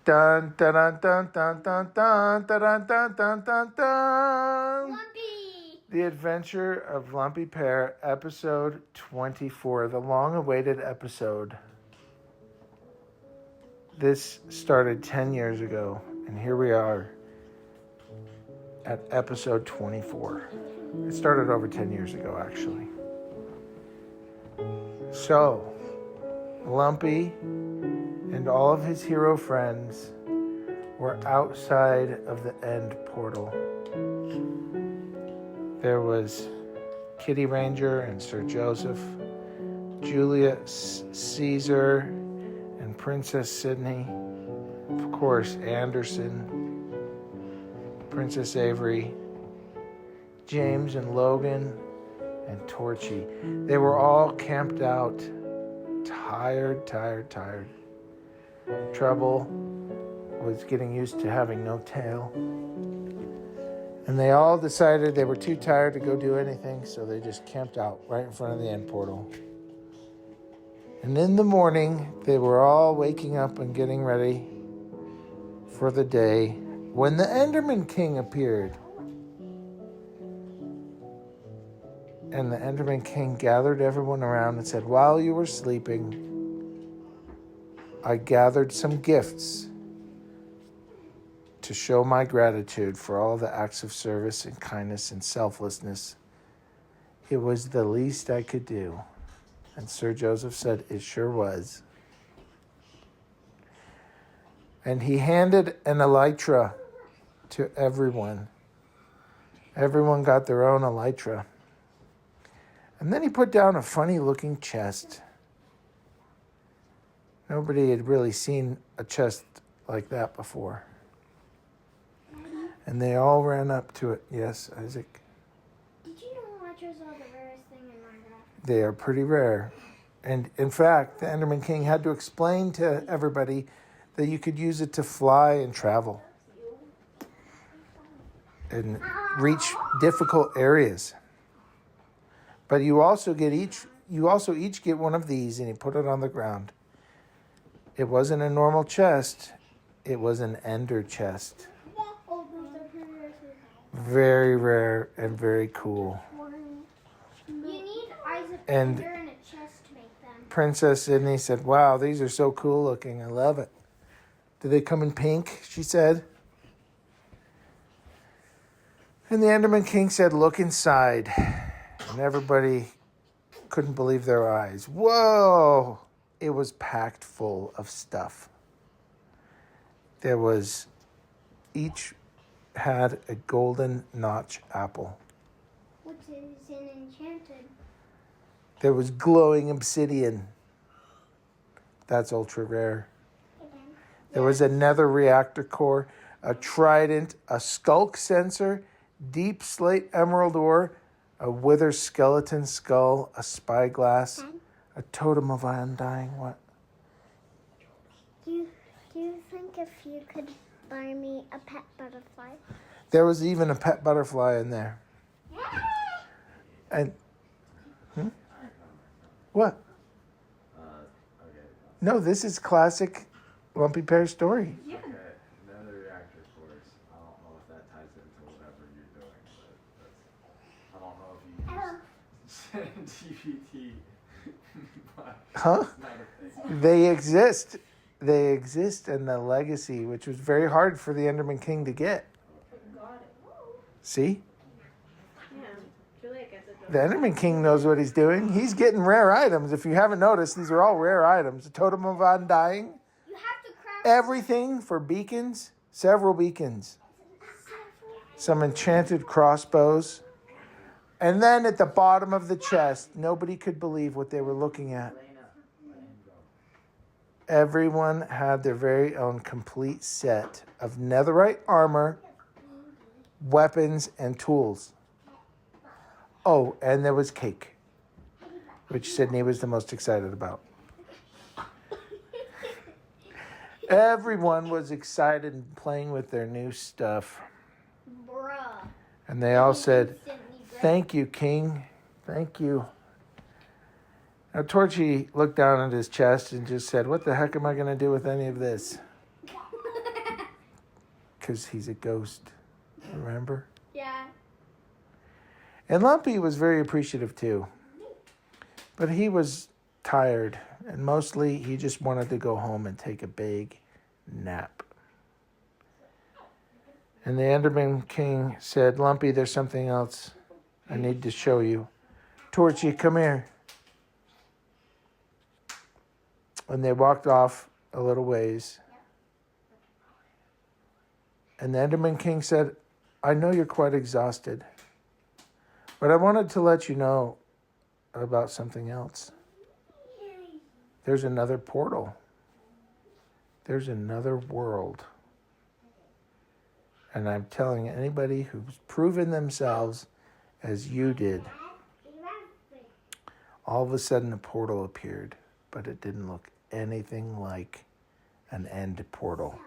Dun dun dun dun dun dun dun dun dun dun dun dun. Lumpy. The Adventure of Lumpy Pear, episode 24, the long-awaited episode. This started 10 years ago, and here we are at episode 24. It started over 10 years ago, actually. So, Lumpy and all of his hero friends were outside of the end portal. There was Kitty Ranger and Sir Joseph, Julius Caesar and Princess Sydney, of course Anderson, Princess Avery, James and Logan, and Torchy. They were all camped out, tired. Trouble was getting used to having no tail. And they all decided they were too tired to go do anything, so they just camped out right in front of the end portal. And in the morning, they were all waking up and getting ready for the day when the Enderman King appeared. And the Enderman King gathered everyone around and said, "While you were sleeping, I gathered some gifts to show my gratitude for all the acts of service and kindness and selflessness. It was the least I could do." And Sir Joseph said, "It sure was." And he handed an elytra to everyone. Everyone got their own elytra. And then he put down a funny-looking chest. Nobody had really seen a chest like that before. And they all ran up to it. Yes, Isaac? Did you know elytras are the rarest thing in Minecraft? They are pretty rare. And in fact, the Enderman King had to explain to everybody that you could use it to fly and travel and reach difficult areas. But you also each get one of these, and you put it on the ground. It wasn't a normal chest. It was an ender chest. Very rare and very cool. You need eyes of And ender and a chest to make them. Princess Sydney said, "Wow, these are so cool looking. I love it. Do they come in pink?" she said. And the Enderman King said, "Look inside." And everybody couldn't believe their eyes. Whoa! It was packed full of stuff. Each had a golden notch apple. Which is an enchanted. There was glowing obsidian. That's ultra rare. There was a nether reactor core, a trident, a skulk sensor, deep slate emerald ore, a wither skeleton skull, a spyglass, a totem of undying what? Do you think if you could buy me a pet butterfly? There was even a pet butterfly in there. And what? Okay. No, this is classic Lumpy Pear story. Okay. Another reactor course. I don't know if that ties into whatever you're doing, but I don't know if you use GPT. But Huh? it's not a thing. They exist. They exist in the legacy, which was very hard for the Enderman King to get. Got it. See? Yeah. Julia gets it. The Enderman King knows what he's doing. He's getting rare items. If you haven't noticed, these are all rare items. A totem of undying. You have to craft Everything for beacons. Several beacons. Some enchanted crossbows. And then at the bottom of the chest, nobody could believe what they were looking at. Everyone had their very own complete set of netherite armor, weapons, and tools. Oh, and there was cake, which Sydney was the most excited about. Everyone was excited and playing with their new stuff. bruh. And they all said, Instantly great. "Thank you, King. Thank you." Now, Torchy looked down at his chest and just said, "What the heck am I going to do with any of this?" because he's a ghost. Remember? Yeah. And Lumpy was very appreciative too. But he was tired, and mostly he just wanted to go home and take a big nap. And the Enderman King said, Lumpy, there's something else I need to show you. Torchy, come here. And they walked off a little ways. And the Enderman King said, I know you're quite exhausted, but I wanted to let you know about something else. There's another portal. There's another world. And I'm telling anybody who's proven themselves as you did, all of a sudden a portal appeared, but it didn't look anything like an end portal.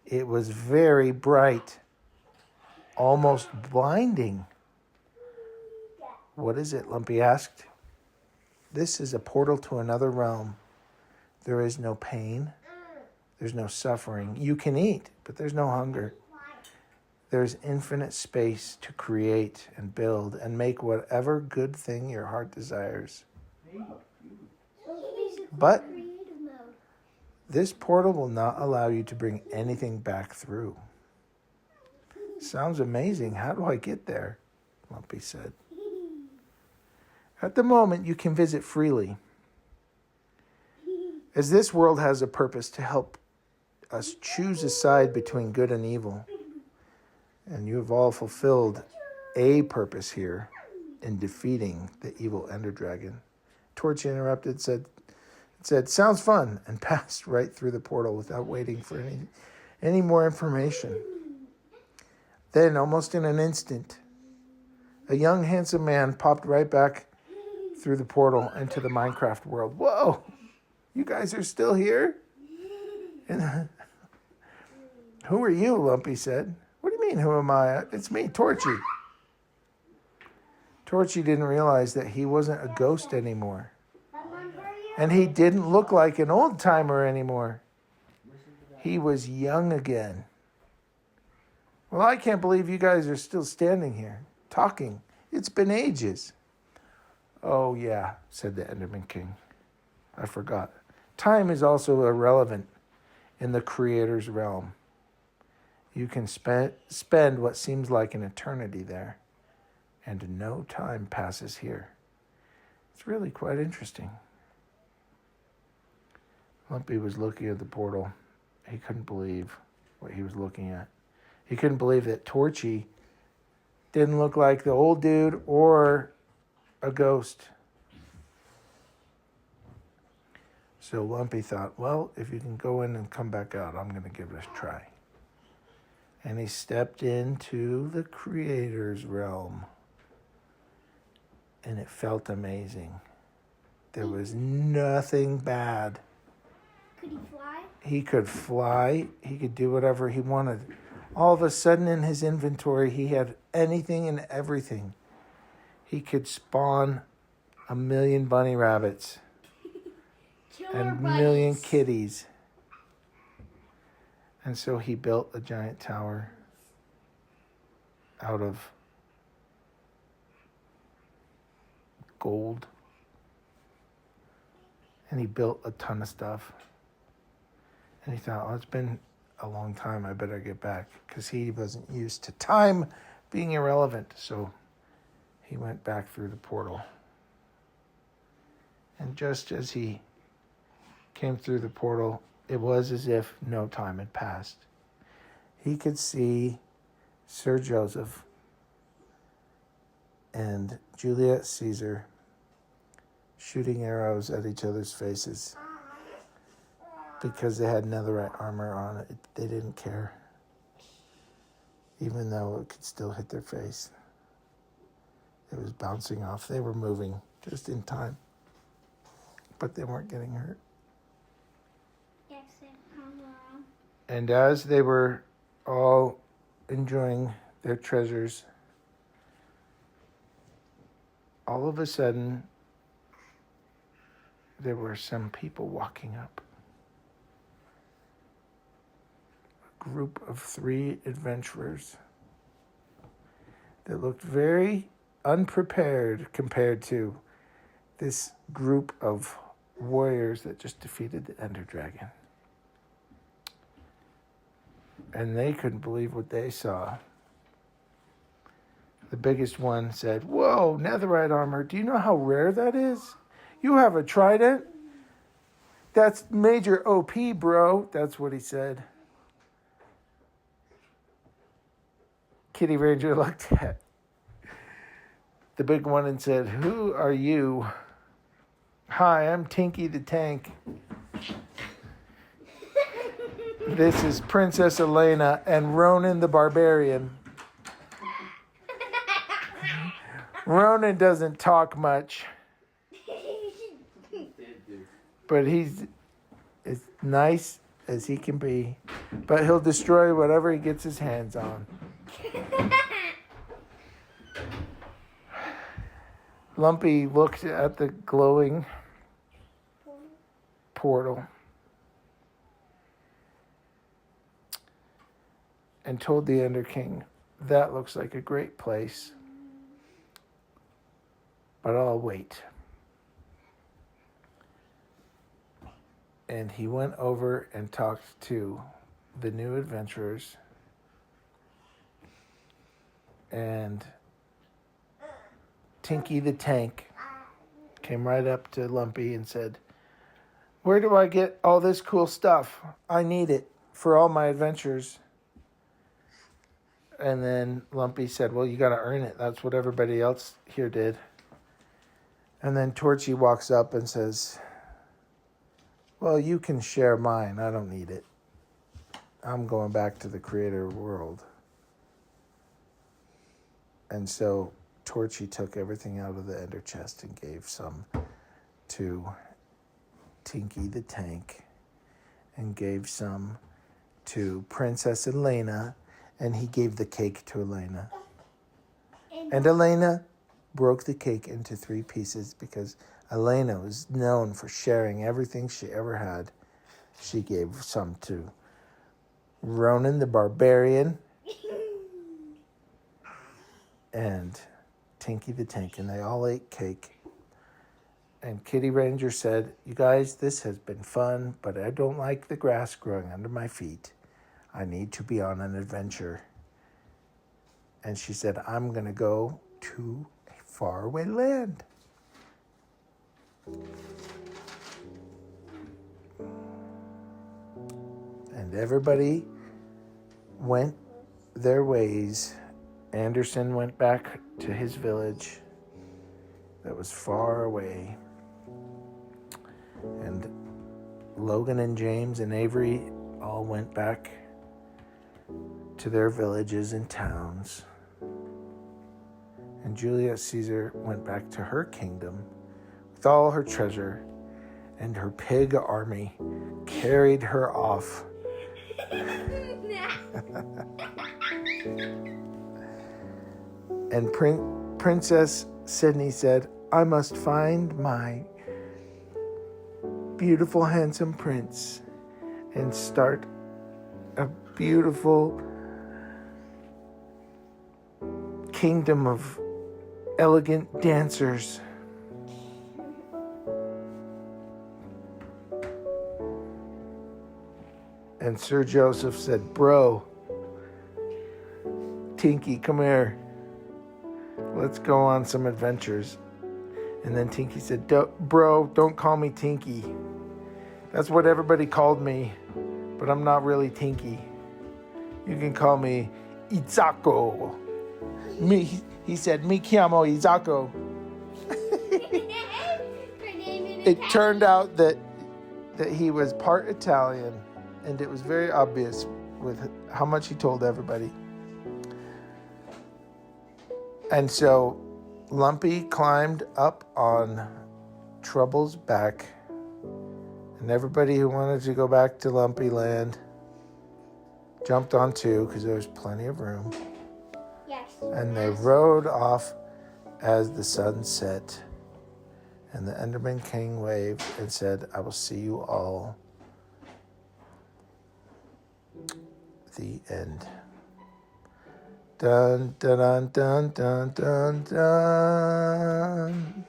It was very bright, almost blinding. What is it? Lumpy asked. This is a portal to another realm. There is no pain. There's no suffering. You can eat, but there's no hunger. There's infinite space to create and build and make whatever good thing your heart desires. But this portal will not allow you to bring anything back through. Sounds amazing. How do I get there? Lumpy said. At the moment, you can visit freely, as this world has a purpose to help us choose a side between good and evil. And you have all fulfilled a purpose here in defeating the evil Ender Dragon. Torch interrupted, said, sounds fun, and passed right through the portal without waiting for any more information. Then, almost in an instant, a young, handsome man popped right back through the portal into the Minecraft world. Whoa! You guys are still here? And who are you? Lumpy said. What do you mean, who am I? It's me, Torchy. Torchy didn't realize that he wasn't a ghost anymore. And he didn't look like an old timer anymore. He was young again. Well, I can't believe you guys are still standing here, talking. It's been ages. Oh, yeah, said the Enderman King. I forgot. Time is also irrelevant in the Creator's realm. You can spend what seems like an eternity there, and no time passes here. It's really quite interesting. Lumpy was looking at the portal. He couldn't believe what he was looking at. He couldn't believe that Torchy didn't look like the old dude or a ghost. So Lumpy thought, well, if you can go in and come back out, I'm going to give it a try. And he stepped into the Creator's realm. And it felt amazing. There was nothing bad. Could he fly? He could fly. He could do whatever he wanted. All of a sudden in his inventory, he had anything and everything. He could spawn 1,000,000 bunny rabbits and 1,000,000 kitties. And so he built a giant tower out of gold. And he built a ton of stuff. And he thought, oh, it's been a long time. I better get back. Because he wasn't used to time being irrelevant. So he went back through the portal. And just as he came through the portal, it was as if no time had passed. He could see Sir Joseph and Julius Caesar shooting arrows at each other's faces. Because they had netherite armor on it, they didn't care. Even though it could still hit their face. It was bouncing off. They were moving just in time. But they weren't getting hurt. And as they were all enjoying their treasures, all of a sudden, there were some people walking up. A group of 3 adventurers that looked very unprepared compared to this group of warriors that just defeated the Ender Dragon. And they couldn't believe what they saw. The biggest one said, "Whoa, netherite armor. Do you know how rare that is? You have a trident? That's major OP, bro." That's what he said. Kitty Ranger looked at the big one and said, "Who are you?" "Hi, I'm Tinky the Tank. This is Princess Elena and Ronan the Barbarian." Ronan doesn't talk much, but he's as nice as he can be. But he'll destroy whatever he gets his hands on. Lumpy looked at the glowing portal and told the Ender King, "That looks like a great place, but I'll wait." And he went over and talked to the new adventurers. And Tinky the Tank came right up to Lumpy and said, "Where do I get all this cool stuff? I need it for all my adventures." And then Lumpy said, "Well, you got to earn it. That's what everybody else here did." And then Torchy walks up and says, "Well, you can share mine. I don't need it. I'm going back to the creator world." And so Torchy took everything out of the ender chest and gave some to Tinky the Tank and gave some to Princess Elena, and he gave the cake to Elena. And Elena broke the cake into 3 pieces because Elena was known for sharing everything she ever had. She gave some to Ronan the Barbarian and Tinky the Tank, and they all ate cake. And Kitty Ranger said, "You guys, this has been fun, but I don't like the grass growing under my feet. I need to be on an adventure." And she said, "I'm going to go to a faraway land." And everybody went their ways. Anderson went back to his village that was far away. And Logan and James and Avery all went back to their villages and towns. And Julius Caesar went back to her kingdom with all her treasure, and her pig army carried her off. And Princess Sydney said, "I must find my beautiful, handsome prince and start a beautiful kingdom of elegant dancers." And Sir Joseph said, "Bro, Tinky, come here. Let's go on some adventures." And then Tinky said, "Bro, don't call me Tinky. That's what everybody called me, but I'm not really Tinky. You can call me Izako." He said, "Mi chiamo Izako." It turned out that he was part Italian, and it was very obvious with how much he told everybody. And so Lumpy climbed up on Trouble's back, and everybody who wanted to go back to Lumpy Land jumped on too, because there was plenty of room. Yes. And they rode off as the sun set. And the Enderman King waved and said, "I will see you all The end. Dun dun dun dun dun dun dun.